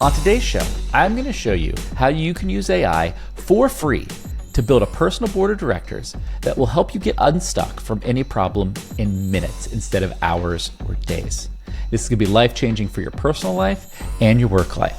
On today's show, I'm going to show you how you can use AI for free to build a personal board of directors that will help you get unstuck from any problem in minutes instead of hours or days. This is going to be life-changing for your personal life and your work life.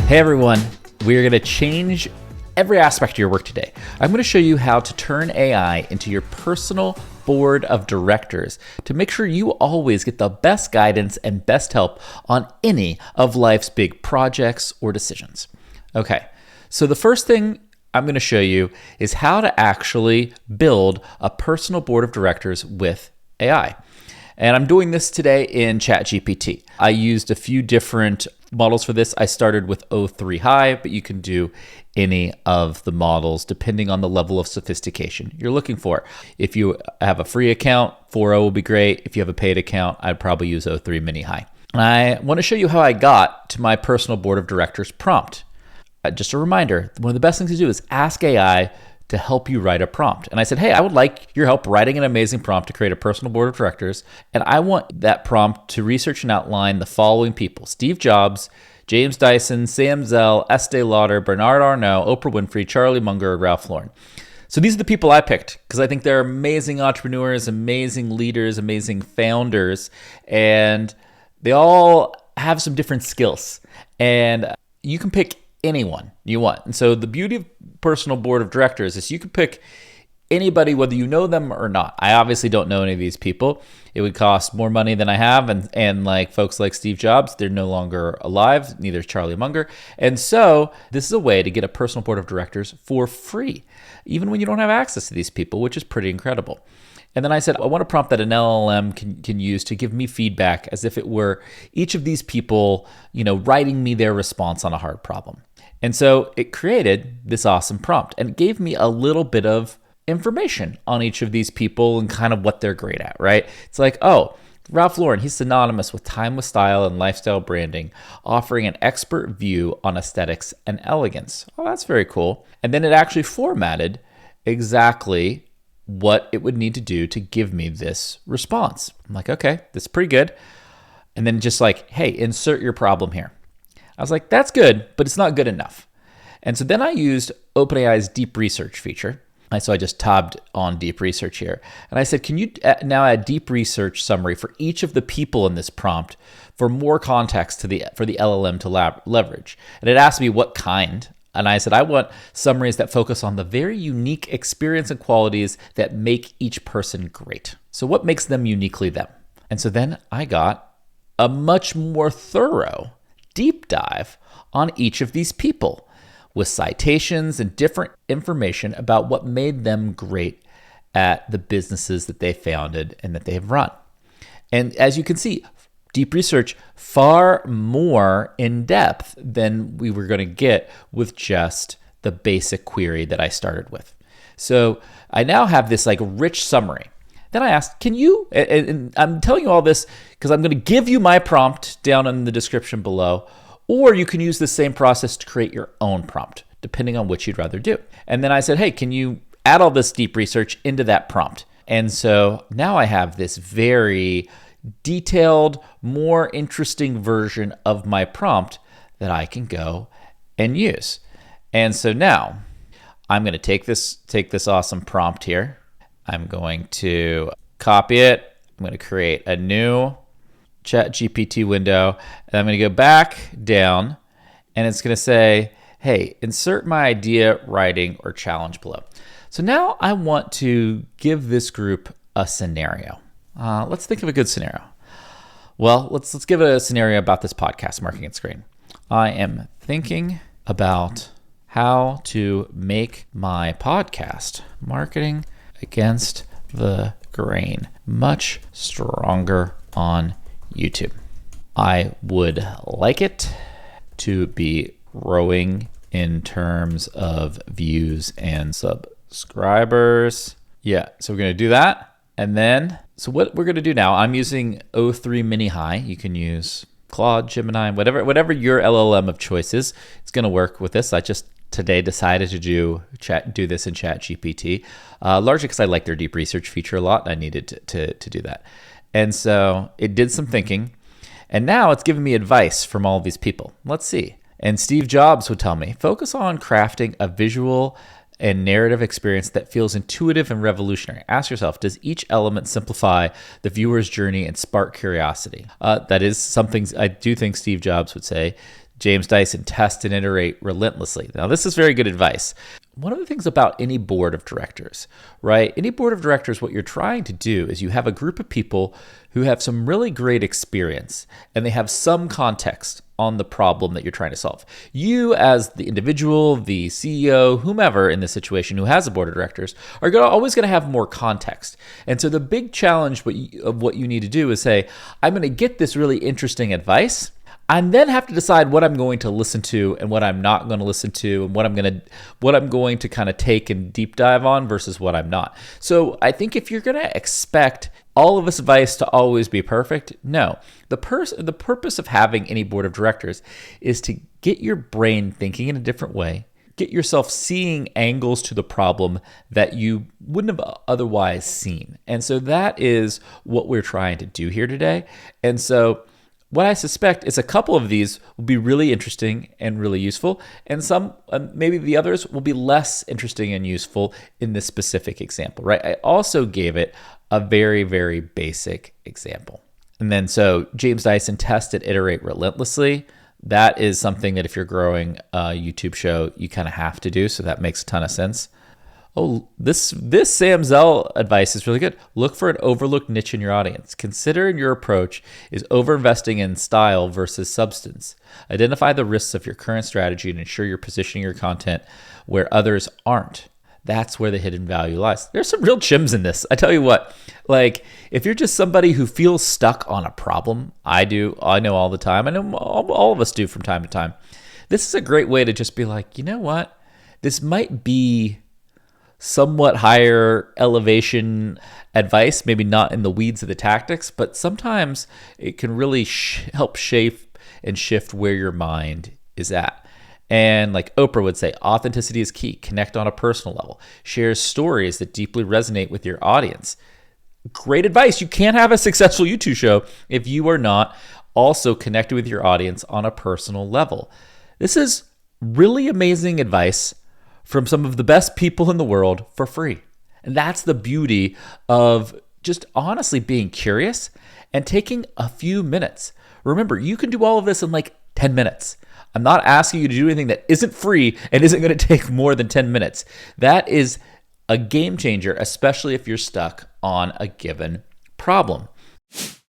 Hey everyone, we're going to change every aspect of your work today. I'm going to show you how to turn AI into your personal board of directors to make sure you always get the best guidance and best help on any of life's big projects or decisions. Okay, so the first thing I'm going to show you is how to actually build a personal board of directors with AI. And I'm doing this today in ChatGPT. I used a few different models for this. I started with O3 High, but you can do any of the models depending on the level of sophistication you're looking for. If you have a free account, 4.0 will be great. If you have a paid account, I'd probably use O3 Mini High. And I want to show you how I got to my personal board of directors prompt. Just a reminder, one of the best things to do is ask AI to help you write a prompt. And I said, hey, I would like your help writing an amazing prompt to create a personal board of directors. And I want that prompt to research and outline the following people: Steve Jobs, James Dyson, Sam Zell, Estee Lauder, Bernard Arnault, Oprah Winfrey, Charlie Munger, Ralph Lauren. So these are the people I picked because I think they're amazing entrepreneurs, amazing leaders, amazing founders, and they all have some different skills. And you can pick anyone you want. And so the beauty of personal board of directors is you can pick anybody, whether you know them or not. I obviously don't know any of these people. It would cost more money than I have. And like folks like Steve Jobs, they're no longer alive. Neither is Charlie Munger. And so this is a way to get a personal board of directors for free, even when you don't have access to these people, which is pretty incredible. And then I said, I want a prompt that an LLM can use to give me feedback as if it were each of these people, writing me their response on a hard problem. And so it created this awesome prompt and it gave me a little bit of information on each of these people and kind of what they're great at, right? It's like, oh, Ralph Lauren, he's synonymous with time with style and lifestyle branding, offering an expert view on aesthetics and elegance. Oh, that's very cool. And then it actually formatted exactly what it would need to do to give me this response. I'm like, okay, this is pretty good. And then just like, hey, insert your problem here. I was like, that's good, but it's not good enough. And so then I used OpenAI's deep research feature. So I just tabbed on deep research here. And I said, can you now add deep research summary for each of the people in this prompt for more context for the LLM to leverage? And it asked me what kind. And I said, I want summaries that focus on the very unique experience and qualities that make each person great. So what makes them uniquely them? And so then I got a much more thorough deep dive on each of these people with citations and different information about what made them great at the businesses that they founded and that they have run. And as you can see, deep research far more in depth than we were going to get with just the basic query that I started with. So I now have this like rich summary. Then I asked, can you, and I'm telling you all this because I'm going to give you my prompt down in the description below, or you can use the same process to create your own prompt, depending on which you'd rather do. And then I said, hey, can you add all this deep research into that prompt? And so now I have this very detailed, more interesting version of my prompt that I can go and use. And so now I'm going to take this awesome prompt here. I'm going to copy it. I'm going to create a new ChatGPT window, and I'm going to go back down, and it's going to say, hey, insert my idea, writing, or challenge below. So now I want to give this group a scenario. Let's think of a good scenario. Well, let's give it a scenario about this podcast, Marketing at Screen. I am thinking about how to make my podcast, Marketing Against the Grain, much stronger on YouTube. I would like it to be growing in terms of views and subscribers. Yeah, so we're going to do that. And then, so what we're going to do now, I'm using O3 Mini High. You can use Claude, Gemini, whatever your LLM of choice is. It's going to work with this. I just today decided to do this in ChatGPT, largely because I like their deep research feature a lot. I needed to do that. And so it did some thinking. And now it's giving me advice from all of these people. Let's see. And Steve Jobs would tell me, focus on crafting a visual and narrative experience that feels intuitive and revolutionary. Ask yourself, does each element simplify the viewer's journey and spark curiosity? That is something I do think Steve Jobs would say. James Dyson, test and iterate relentlessly. Now, this is very good advice. One of the things about any board of directors, right? Any board of directors, what you're trying to do is you have a group of people who have some really great experience and they have some context on the problem that you're trying to solve. You, as the individual, the CEO, whomever in this situation who has a board of directors, are always going to have more context. And so the big challenge of what you need to do is say, I'm going to get this really interesting advice, and then have to decide what I'm going to listen to and what I'm not going to listen to, and what I'm going to kind of take and deep dive on versus what I'm not. So I think if you're going to expect all of this advice to always be perfect, no. The purpose of having any board of directors is to get your brain thinking in a different way, get yourself seeing angles to the problem that you wouldn't have otherwise seen. And so that is what we're trying to do here today. And so what I suspect is a couple of these will be really interesting and really useful, and some, maybe the others, will be less interesting and useful in this specific example, right? I also gave it a very, very basic example. And then so James Dyson, test and iterate relentlessly. That is something that if you're growing a YouTube show, you kind of have to do, so that makes a ton of sense. Oh, this Sam Zell advice is really good. Look for an overlooked niche in your audience. Consider your approach is overinvesting in style versus substance. Identify the risks of your current strategy and ensure you're positioning your content where others aren't. That's where the hidden value lies. There's some real gems in this. I tell you what, like if you're just somebody who feels stuck on a problem, I know all the time. I know all of us do from time to time. This is a great way to just be like, you know what? This might be somewhat higher elevation advice, maybe not in the weeds of the tactics, but sometimes it can really help shape and shift where your mind is at. And like Oprah would say, authenticity is key. Connect on a personal level. Share stories that deeply resonate with your audience. Great advice. You can't have a successful YouTube show if you are not also connected with your audience on a personal level. This is really amazing advice from some of the best people in the world for free. And that's the beauty of just honestly being curious and taking a few minutes. Remember, you can do all of this in like 10 minutes. I'm not asking you to do anything that isn't free and isn't going to take more than 10 minutes. That is a game changer, especially if you're stuck on a given problem.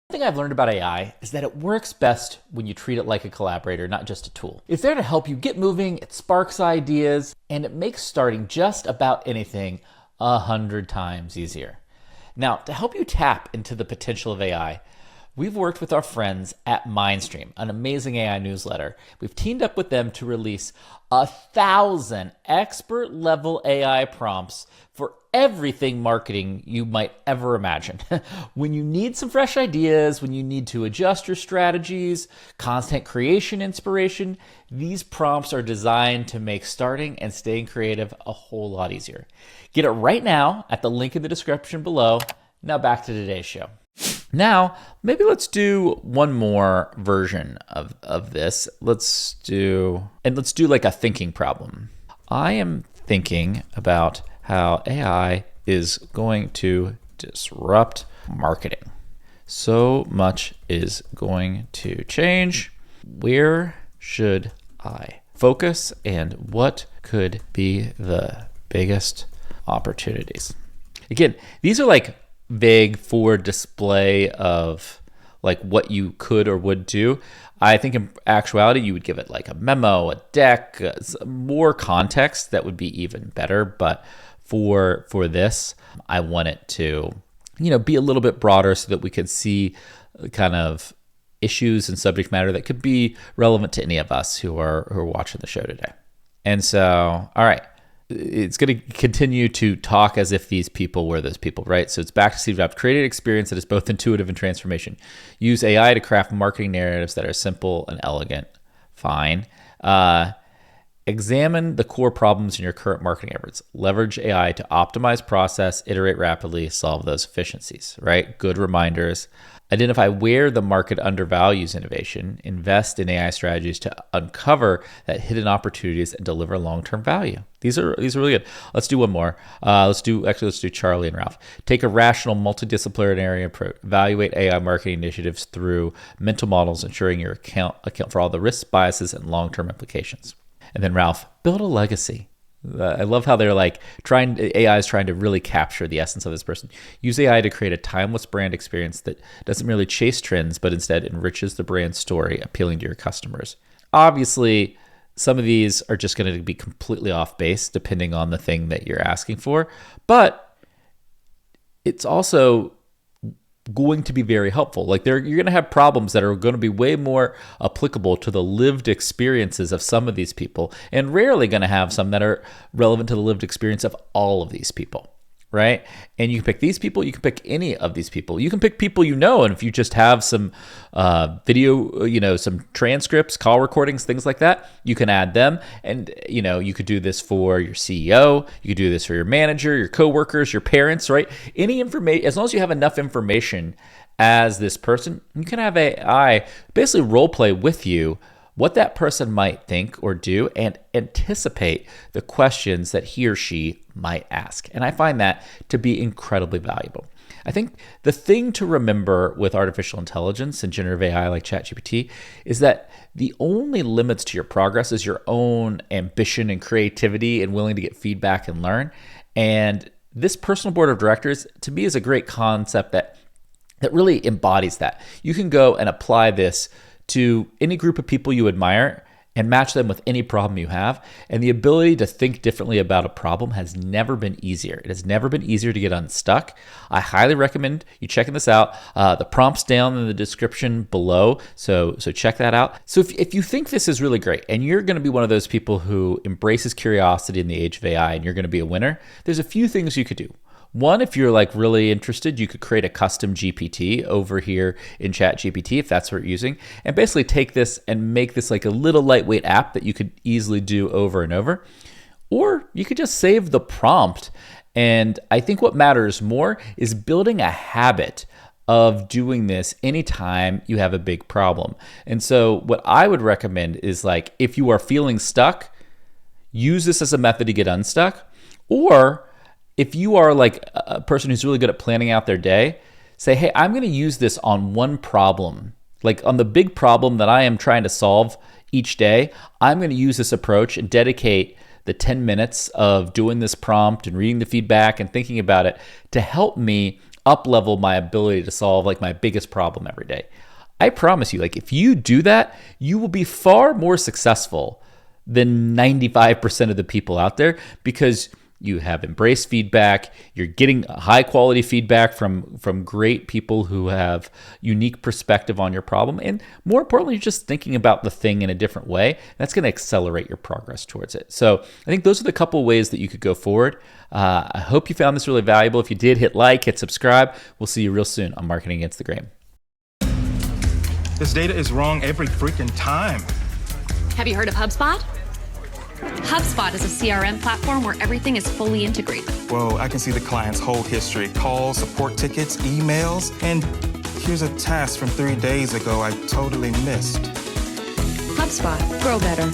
One thing I've learned about AI is that it works best when you treat it like a collaborator, not just a tool. It's there to help you get moving, it sparks ideas, and it makes starting just about anything 100 times easier. Now, to help you tap into the potential of AI, we've worked with our friends at Mindstream, an amazing AI newsletter. We've teamed up with them to release 1,000 expert-level AI prompts for everything marketing you might ever imagine. When you need some fresh ideas, when you need to adjust your strategies, content creation inspiration, these prompts are designed to make starting and staying creative a whole lot easier. Get it right now at the link in the description below. Now back to today's show. Now, maybe let's do one more version of this. Let's do like a thinking problem. I am thinking about how AI is going to disrupt marketing. So much is going to change. Where should I focus, and what could be the biggest opportunities? Again, these are like vague for display of like what you could or would do. I think in actuality, you would give it like a memo, a deck, more context that would be even better. But for this, I want it to, be a little bit broader so that we could see kind of issues and subject matter that could be relevant to any of us who are watching the show today. And so, all right. It's going to continue to talk as if these people were those people, right? So it's back to Steve Jobs. Create an experience that is both intuitive and transformation. Use AI to craft marketing narratives that are simple and elegant. Fine. Examine the core problems in your current marketing efforts. Leverage AI to optimize process, iterate rapidly, solve those efficiencies, right? Good reminders. Identify where the market undervalues innovation. Invest in AI strategies to uncover that hidden opportunities and deliver long-term value. These are really good. Let's do one more. Let's do Charlie and Ralph. Take a rational, multidisciplinary approach. Evaluate AI marketing initiatives through mental models, ensuring you account for all the risks, biases, and long-term implications. And then Ralph, build a legacy. I love how they're like AI is trying to really capture the essence of this person. Use AI to create a timeless brand experience that doesn't merely chase trends, but instead enriches the brand story, appealing to your customers. Obviously, some of these are just going to be completely off base depending on the thing that you're asking for, but it's also going to be very helpful. Like you're going to have problems that are going to be way more applicable to the lived experiences of some of these people, and rarely going to have some that are relevant to the lived experience of all of these people, right? And you can pick these people, you can pick any of these people. You can pick people and if you just have some video, some transcripts, call recordings, things like that, you can add them. And, you could do this for your CEO, you could do this for your manager, your coworkers, your parents, right? Any information, as long as you have enough information as this person, you can have AI basically role play with you what that person might think or do and anticipate the questions that he or she might ask. And I find that to be incredibly valuable. I think the thing to remember with artificial intelligence and generative AI like ChatGPT is that the only limits to your progress is your own ambition and creativity and willing to get feedback and learn. And this personal board of directors, to me, is a great concept that really embodies that. You can go and apply this to any group of people you admire and match them with any problem you have. And the ability to think differently about a problem has never been easier. It has never been easier to get unstuck. I highly recommend you checking this out. The prompt's down in the description below, so check that out. So if you think this is really great and you're going to be one of those people who embraces curiosity in the age of AI and you're going to be a winner, there's a few things you could do. One, if you're like really interested, you could create a custom GPT over here in ChatGPT if that's what you're using, and basically take this and make this like a little lightweight app that you could easily do over and over. Or you could just save the prompt. And I think what matters more is building a habit of doing this anytime you have a big problem. And so what I would recommend is like, if you are feeling stuck, use this as a method to get unstuck. Or if you are like a person who's really good at planning out their day, say, hey, I'm going to use this on one problem, like on the big problem that I am trying to solve each day. I'm going to use this approach and dedicate the 10 minutes of doing this prompt and reading the feedback and thinking about it to help me up-level my ability to solve like my biggest problem every day. I promise you, like if you do that, you will be far more successful than 95% of the people out there, because you have embraced feedback. You're getting high quality feedback from great people who have unique perspective on your problem. And more importantly, you're just thinking about the thing in a different way. That's going to accelerate your progress towards it. So I think those are the couple ways that you could go forward. I hope you found this really valuable. If you did, hit like, hit subscribe. We'll see you real soon on Marketing Against the Grain. This data is wrong every freaking time. Have you heard of HubSpot? HubSpot is a CRM platform where everything is fully integrated. Whoa, I can see the client's whole history, calls, support tickets, emails, and here's a task from 3 days ago I totally missed. HubSpot. Grow better.